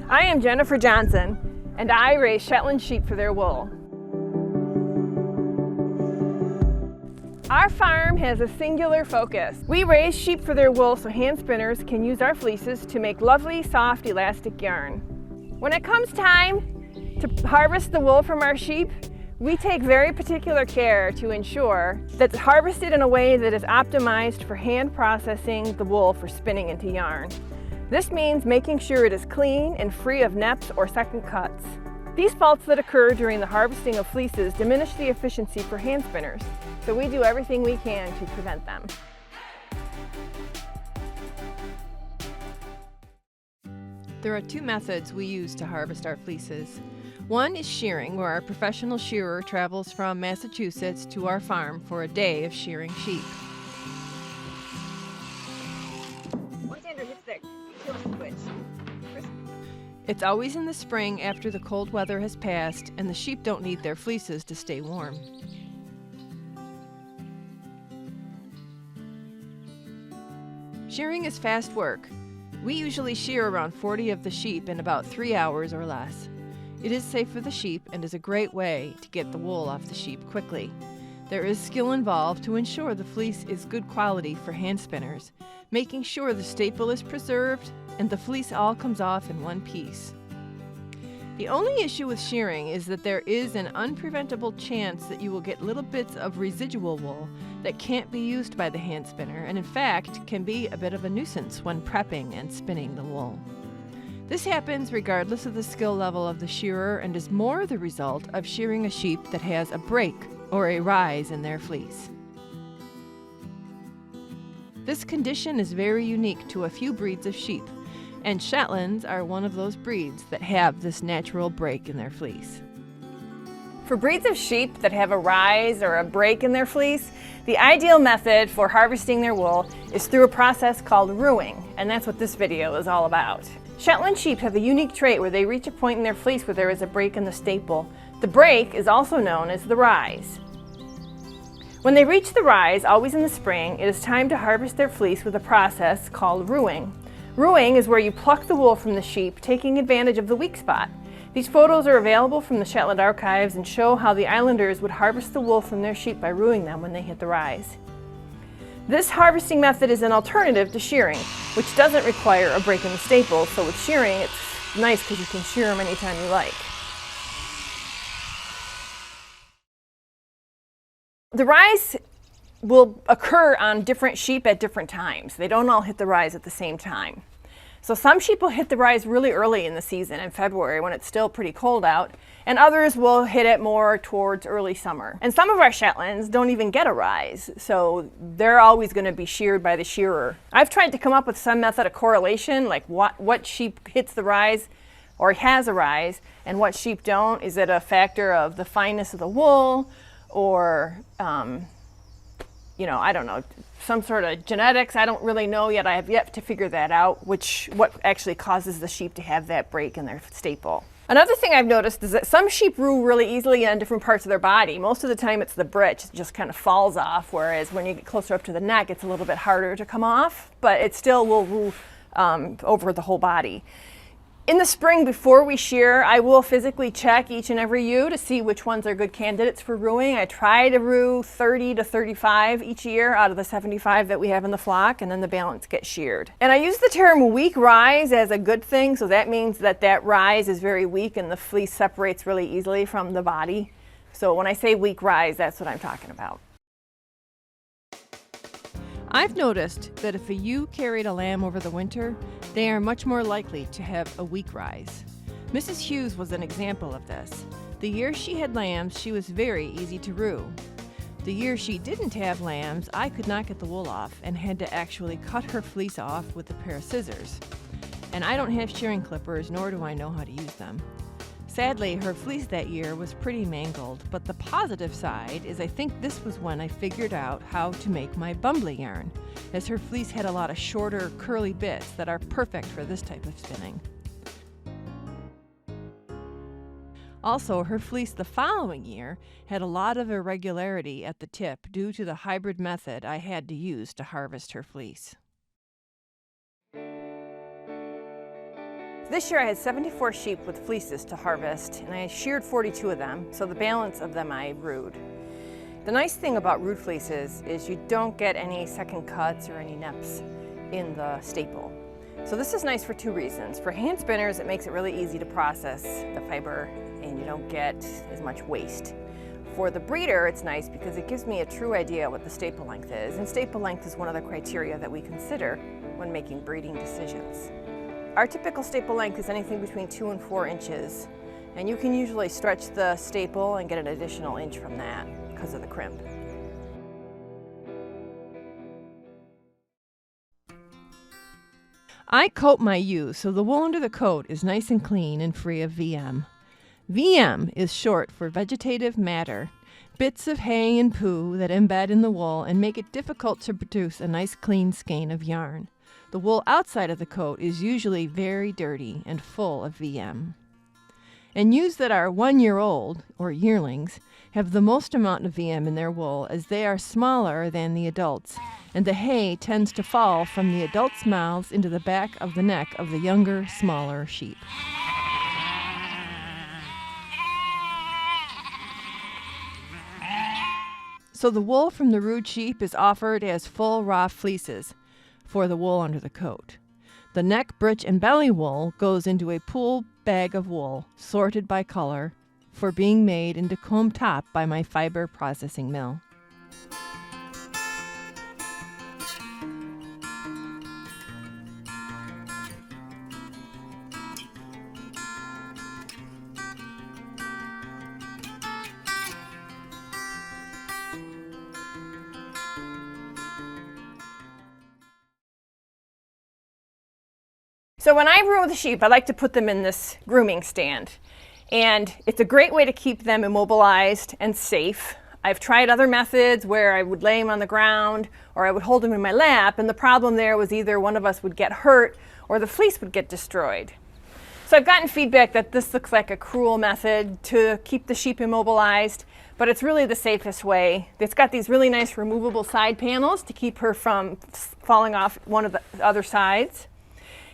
I am Jennifer Johnson, and I raise Shetland sheep for their wool. Our farm has a singular focus. We raise sheep for their wool so hand spinners can use our fleeces to make lovely, soft, elastic yarn. When it comes time to harvest the wool from our sheep, we take very particular care to ensure that it's harvested in a way that is optimized for hand processing the wool for spinning into yarn. This means making sure it is clean and free of neps or second cuts. These faults that occur during the harvesting of fleeces diminish the efficiency for hand spinners, so we do everything we can to prevent them. There are two methods we use to harvest our fleeces. One is shearing, where our professional shearer travels from Massachusetts to our farm for a day of shearing sheep. It's always in the spring after the cold weather has passed and the sheep don't need their fleeces to stay warm. Shearing is fast work. We usually shear around 40 of the sheep in about 3 hours or less. It is safe for the sheep and is a great way to get the wool off the sheep quickly. There is skill involved to ensure the fleece is good quality for hand spinners, making sure the staple is preserved and the fleece all comes off in one piece. The only issue with shearing is that there is an unpreventable chance that you will get little bits of residual wool that can't be used by the hand spinner and in fact can be a bit of a nuisance when prepping and spinning the wool. This happens regardless of the skill level of the shearer and is more the result of shearing a sheep that has a break or a rise in their fleece. This condition is very unique to a few breeds of sheep, and Shetlands are one of those breeds that have this natural break in their fleece. For breeds of sheep that have a rise or a break in their fleece, the ideal method for harvesting their wool is through a process called rooing, and that's what this video is all about. Shetland sheep have a unique trait where they reach a point in their fleece where there is a break in the staple. The break is also known as the rise. When they reach the rise, always in the spring, it is time to harvest their fleece with a process called rooing. Rooing is where you pluck the wool from the sheep, taking advantage of the weak spot. These photos are available from the Shetland archives and show how the islanders would harvest the wool from their sheep by rooing them when they hit the rise. This harvesting method is an alternative to shearing, which doesn't require a break in the staple, so with shearing it's nice because you can shear them anytime you like. The rise will occur on different sheep at different times. They don't all hit the rise at the same time. So some sheep will hit the rise really early in the season, in February, when it's still pretty cold out, and others will hit it more towards early summer. And some of our Shetlands don't even get a rise, so they're always going to be sheared by the shearer. I've tried to come up with some method of correlation, like what sheep hits the rise or has a rise, and what sheep don't. Is it a factor of the fineness of the wool, or I don't know, some sort of genetics? I don't really know yet. I have yet to figure that out, what actually causes the sheep to have that break in their staple. Another thing I've noticed is that some sheep rue really easily on different parts of their body. Most of the time it's the breech, it just kind of falls off, whereas when you get closer up to the neck, it's a little bit harder to come off, but it still will rue over the whole body. In the spring, before we shear, I will physically check each and every ewe to see which ones are good candidates for rooing. I try to rue 30 to 35 each year out of the 75 that we have in the flock, and then the balance gets sheared. And I use the term weak rise as a good thing, so that means that rise is very weak and the fleece separates really easily from the body. So when I say weak rise, that's what I'm talking about. I've noticed that if a ewe carried a lamb over the winter, they are much more likely to have a weak rise. Mrs. Hughes was an example of this. The year she had lambs, she was very easy to rue. The year she didn't have lambs, I could not get the wool off and had to actually cut her fleece off with a pair of scissors. And I don't have shearing clippers, nor do I know how to use them. Sadly, her fleece that year was pretty mangled, but the positive side is I think this was when I figured out how to make my bumbly yarn, as her fleece had a lot of shorter, curly bits that are perfect for this type of spinning. Also, her fleece the following year had a lot of irregularity at the tip due to the hybrid method I had to use to harvest her fleece. This year I had 74 sheep with fleeces to harvest, and I sheared 42 of them, so the balance of them I rooed. The nice thing about root fleeces is you don't get any second cuts or any neps in the staple. So this is nice for two reasons. For hand spinners, it makes it really easy to process the fiber and you don't get as much waste. For the breeder, it's nice because it gives me a true idea what the staple length is, and staple length is one of the criteria that we consider when making breeding decisions. Our typical staple length is anything between 2 and 4 inches, and you can usually stretch the staple and get an additional inch from that because of the crimp. I coat my ewes so the wool under the coat is nice and clean and free of VM. VM is short for vegetative matter, bits of hay and poo that embed in the wool and make it difficult to produce a nice clean skein of yarn. The wool outside of the coat is usually very dirty and full of VM. And ewes that are 1 year old, or yearlings, have the most amount of VM in their wool as they are smaller than the adults, and the hay tends to fall from the adults' mouths into the back of the neck of the younger, smaller sheep. So the wool from the rude sheep is offered as full raw fleeces for the wool under the coat. The neck, breech, and belly wool goes into a pool bag of wool, sorted by color, for being made into comb top by my fiber processing mill. So when I roo the sheep, I like to put them in this grooming stand. And it's a great way to keep them immobilized and safe. I've tried other methods where I would lay them on the ground or I would hold them in my lap, and the problem there was either one of us would get hurt or the fleece would get destroyed. So I've gotten feedback that this looks like a cruel method to keep the sheep immobilized, but it's really the safest way. It's got these really nice removable side panels to keep her from falling off one of the other sides.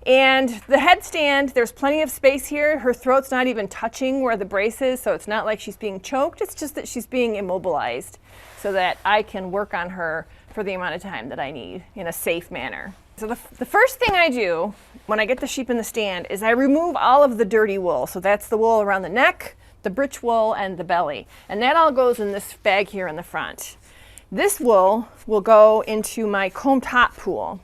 And the headstand, there's plenty of space here. Her throat's not even touching where the brace is, so it's not like she's being choked. It's just that she's being immobilized so that I can work on her for the amount of time that I need in a safe manner. So the first thing I do when I get the sheep in the stand is I remove all of the dirty wool. So that's the wool around the neck, the breech wool, and the belly. And that all goes in this bag here in the front. This wool will go into my comb top pool.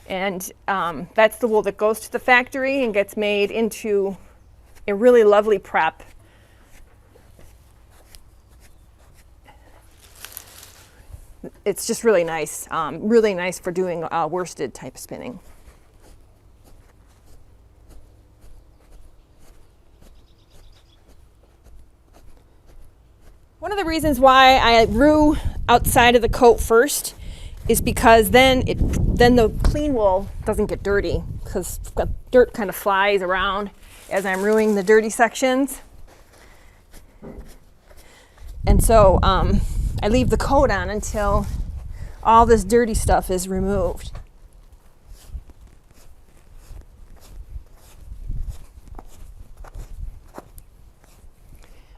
And that's the wool that goes to the factory and gets made into a really lovely prep. It's just really nice for doing worsted type spinning. One of the reasons why I roo outside of the coat first is because then the clean wool doesn't get dirty, because dirt kind of flies around as I'm rooing the dirty sections. And so I leave the coat on until all this dirty stuff is removed.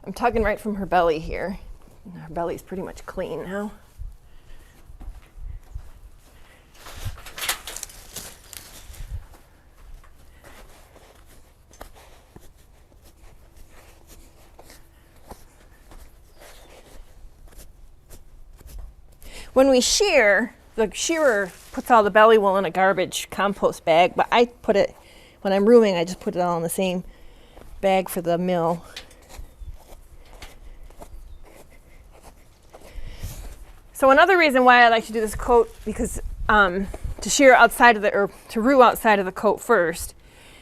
I'm tugging right from her belly here. Her belly's pretty much clean now. When we shear, the shearer puts all the belly wool in a garbage compost bag, but I put it, when I'm rooing, I just put it all in the same bag for the mill. So another reason why I like to do this coat, because to shear outside of or to roo outside of the coat first,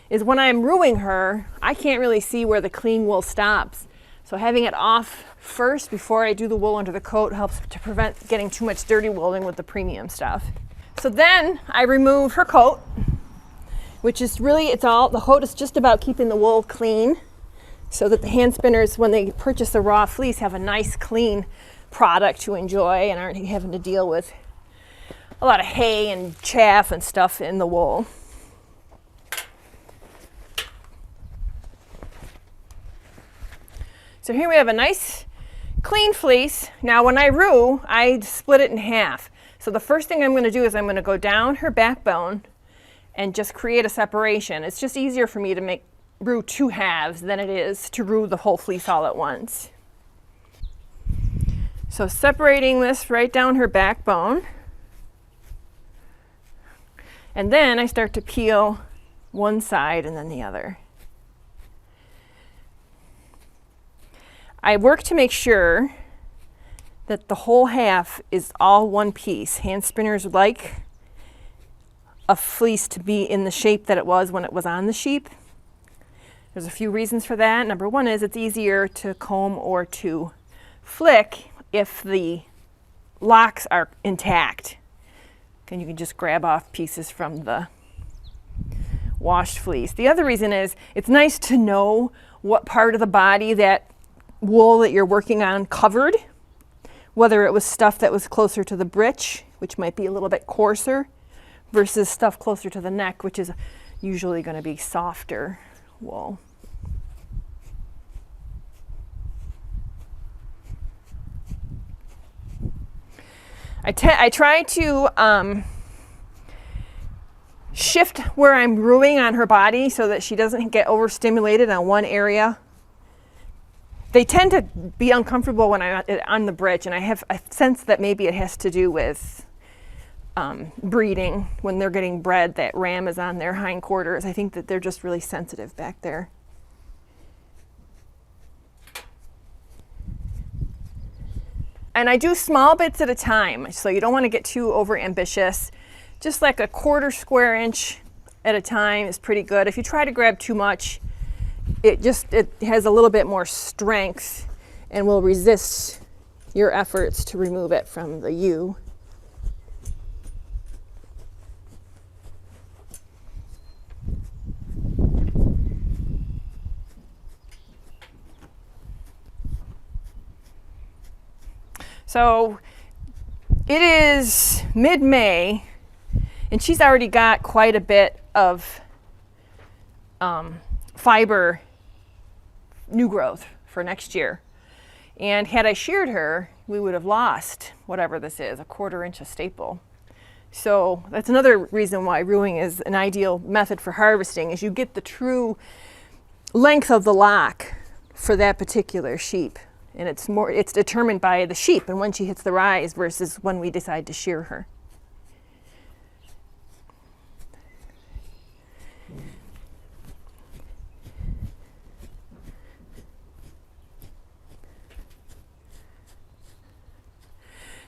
is when I'm rooing her, I can't really see where the clean wool stops. So having it off first before I do the wool under the coat helps to prevent getting too much dirty wooling with the premium stuff. So then I remove her coat, which is really, the coat is just about keeping the wool clean so that the hand spinners, when they purchase the raw fleece, have a nice clean product to enjoy and aren't having to deal with a lot of hay and chaff and stuff in the wool. So here we have a nice clean fleece. Now when I rue, I split it in half. So the first thing I'm going to do is I'm going to go down her backbone and just create a separation. It's just easier for me to rue two halves than it is to rue the whole fleece all at once. So separating this right down her backbone. And then I start to peel one side and then the other. I work to make sure that the whole half is all one piece. Hand spinners like a fleece to be in the shape that it was when it was on the sheep. There's a few reasons for that. Number one is it's easier to comb or to flick if the locks are intact. And you can just grab off pieces from the washed fleece. The other reason is it's nice to know what part of the body that wool that you're working on covered, whether it was stuff that was closer to the breech, which might be a little bit coarser, versus stuff closer to the neck, which is usually going to be softer wool. I try to shift where I'm ruing on her body so that she doesn't get overstimulated on one area. They tend to be uncomfortable when I'm on the bridge, and I sense that maybe it has to do with breeding. When they're getting bred, that ram is on their hindquarters. I think that they're just really sensitive back there. And I do small bits at a time, so you don't want to get too over ambitious. Just like a 1/4 square inch at a time is pretty good. If you try to grab too much, it has a little bit more strength and will resist your efforts to remove it from the U. So it is mid-May, and she's already got quite a bit of fiber new growth for next year. And had I sheared her, we would have lost whatever this is, a 1/4 inch of staple. So that's another reason why ruing is an ideal method for harvesting, is you get the true length of the lock for that particular sheep. And it's determined by the sheep and when she hits the rise versus when we decide to shear her.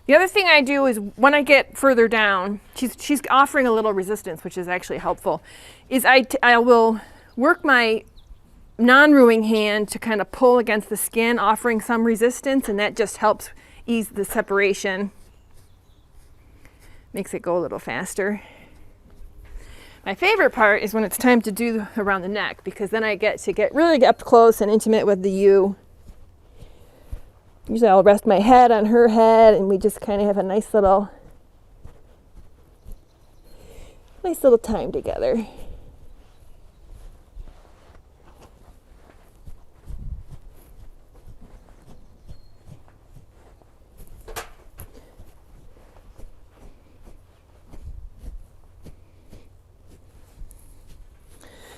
The other thing I do is when I get further down, she's offering a little resistance, which is actually helpful, is I will work my non-ruing hand to kind of pull against the skin, offering some resistance, and that just helps ease the separation. Makes it go a little faster. My favorite part is when it's time to do around the neck, because then I get to get really up close and intimate with the ewe. Usually I'll rest my head on her head and we just kind of have a nice little time together.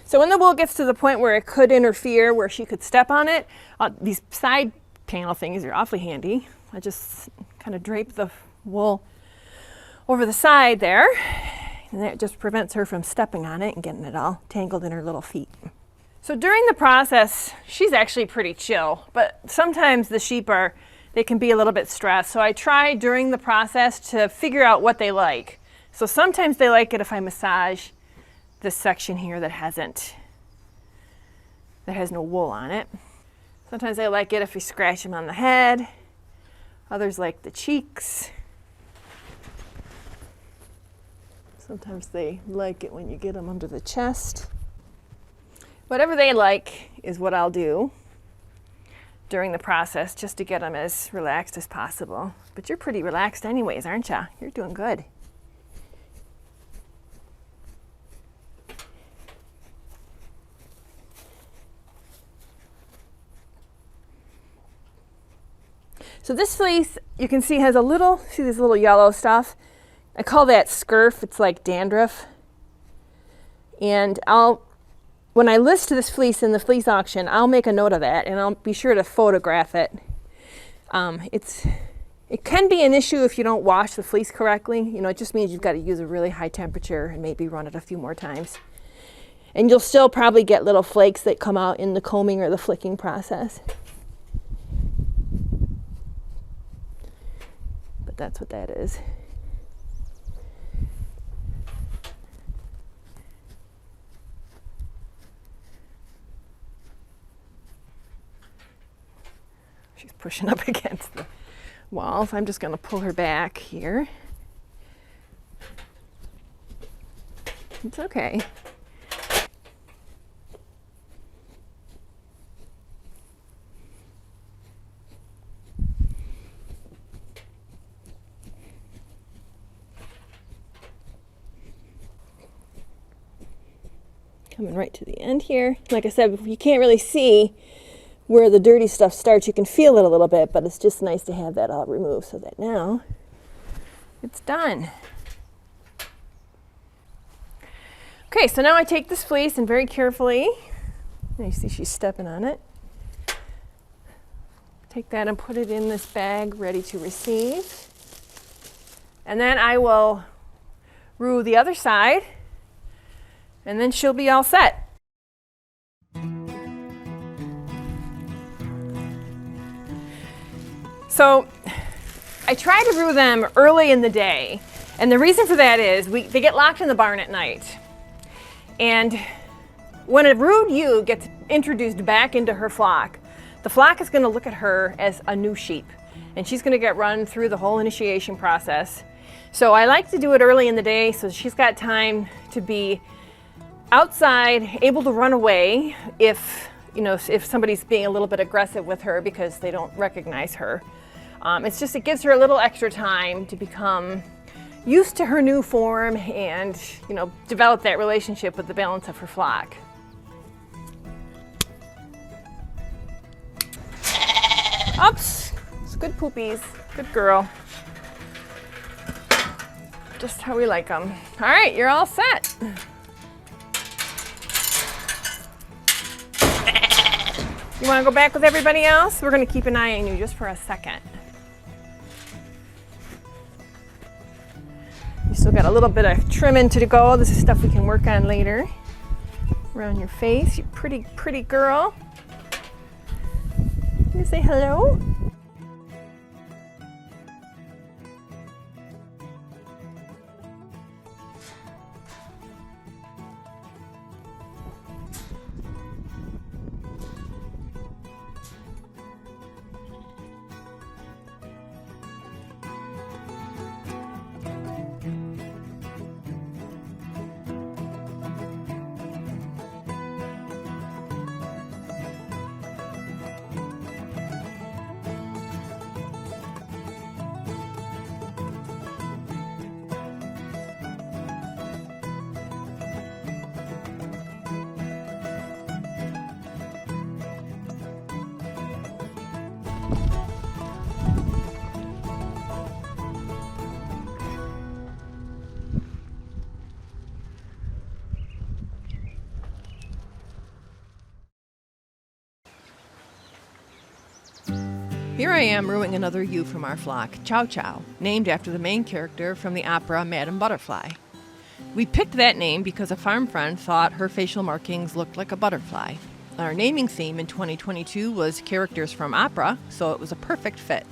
So when the wool gets to the point where it could interfere, where she could step on it, these side panel things are awfully handy. I just kind of drape the wool over the side there, and that just prevents her from stepping on it and getting it all tangled in her little feet. So during the process, she's actually pretty chill, but sometimes the sheep they can be a little bit stressed. So I try during the process to figure out what they like. So sometimes they like it if I massage this section here that has no wool on it. Sometimes they like it if we scratch them on the head. Others like the cheeks. Sometimes they like it when you get them under the chest. Whatever they like is what I'll do during the process, just to get them as relaxed as possible. But you're pretty relaxed anyways, aren't you? You're doing good. So this fleece, you can see, has a little, see this little yellow stuff? I call that scurf. It's like dandruff. And when I list this fleece in the fleece auction, I'll make a note of that, and I'll be sure to photograph it. It can be an issue if you don't wash the fleece correctly. You know, it just means you've got to use a really high temperature and maybe run it a few more times. And you'll still probably get little flakes that come out in the combing or the flicking process. But that's what that is. She's pushing up against the wall, so I'm just going to pull her back here. It's okay. Coming right to the end here. Like I said, you can't really see where the dirty stuff starts. You can feel it a little bit, but it's just nice to have that all removed so that now it's done. Okay, so now I take this fleece and very carefully, you see she's stepping on it, take that and put it in this bag ready to receive. And then I will rue the other side, and then she'll be all set. So I try to rue them early in the day, and the reason for that is they get locked in the barn at night. And when a rued ewe gets introduced back into her flock, the flock is going to look at her as a new sheep, and she's going to get run through the whole initiation process. So I like to do it early in the day so she's got time to be outside, able to run away if somebody's being a little bit aggressive with her because they don't recognize her. It gives her a little extra time to become used to her new form and, develop that relationship with the balance of her flock. Oops, it's good poopies, good girl. Just how we like them. All right, you're all set. You want to go back with everybody else? We're going to keep an eye on you just for a second. You still got a little bit of trimming to go. This is stuff we can work on later. Around your face, you pretty, pretty girl. Can you say hello? Here I am ruing another ewe from our flock, Chow Chow, named after the main character from the opera Madame Butterfly. We picked that name because a farm friend thought her facial markings looked like a butterfly. Our naming theme in 2022 was characters from opera, so it was a perfect fit.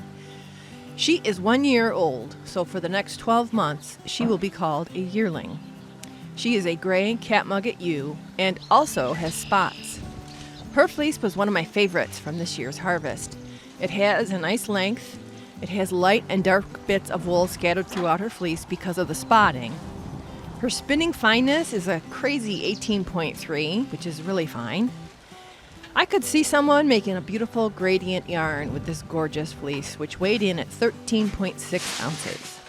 She is 1 year old, so for the next 12 months, she will be called a yearling. She is a gray catmugget ewe and also has spots. Her fleece was one of my favorites from this year's harvest. It has a nice length. It has light and dark bits of wool scattered throughout her fleece because of the spotting. Her spinning fineness is a crazy 18.3, which is really fine. I could see someone making a beautiful gradient yarn with this gorgeous fleece, which weighed in at 13.6 ounces.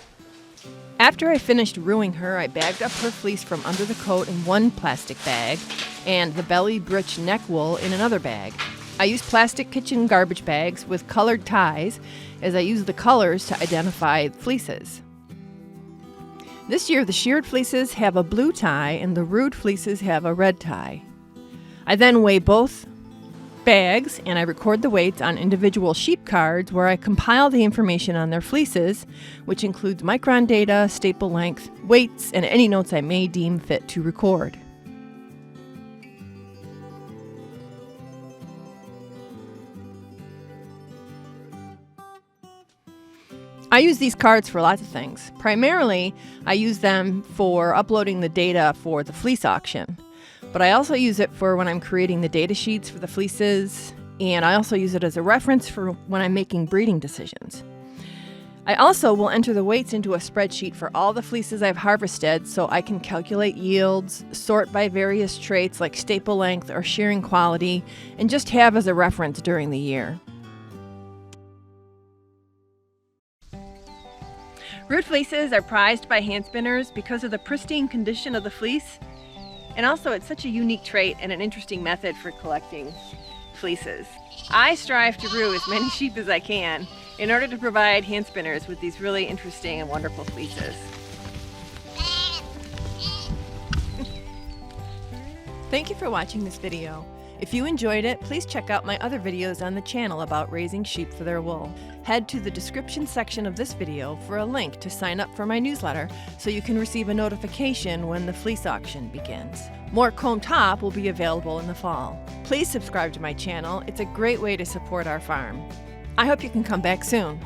After I finished ruing her, I bagged up her fleece from under the coat in one plastic bag and the belly breech neck wool in another bag. I use plastic kitchen garbage bags with colored ties as I use the colors to identify fleeces. This year the sheared fleeces have a blue tie and the rooed fleeces have a red tie. I then weigh both bags and I record the weights on individual sheep cards where I compile the information on their fleeces, which includes micron data, staple length, weights, and any notes I may deem fit to record. I use these cards for lots of things. Primarily, I use them for uploading the data for the fleece auction. But I also use it for when I'm creating the data sheets for the fleeces, and I also use it as a reference for when I'm making breeding decisions. I also will enter the weights into a spreadsheet for all the fleeces I've harvested so I can calculate yields, sort by various traits like staple length or shearing quality, and just have as a reference during the year. Root fleeces are prized by hand spinners because of the pristine condition of the fleece, and also it's such a unique trait and an interesting method for collecting fleeces. I strive to roo as many sheep as I can in order to provide hand spinners with these really interesting and wonderful fleeces. Thank you for watching this video. If you enjoyed it, please check out my other videos on the channel about raising sheep for their wool. Head to the description section of this video for a link to sign up for my newsletter so you can receive a notification when the fleece auction begins. More comb top will be available in the fall. Please subscribe to my channel. It's a great way to support our farm. I hope you can come back soon.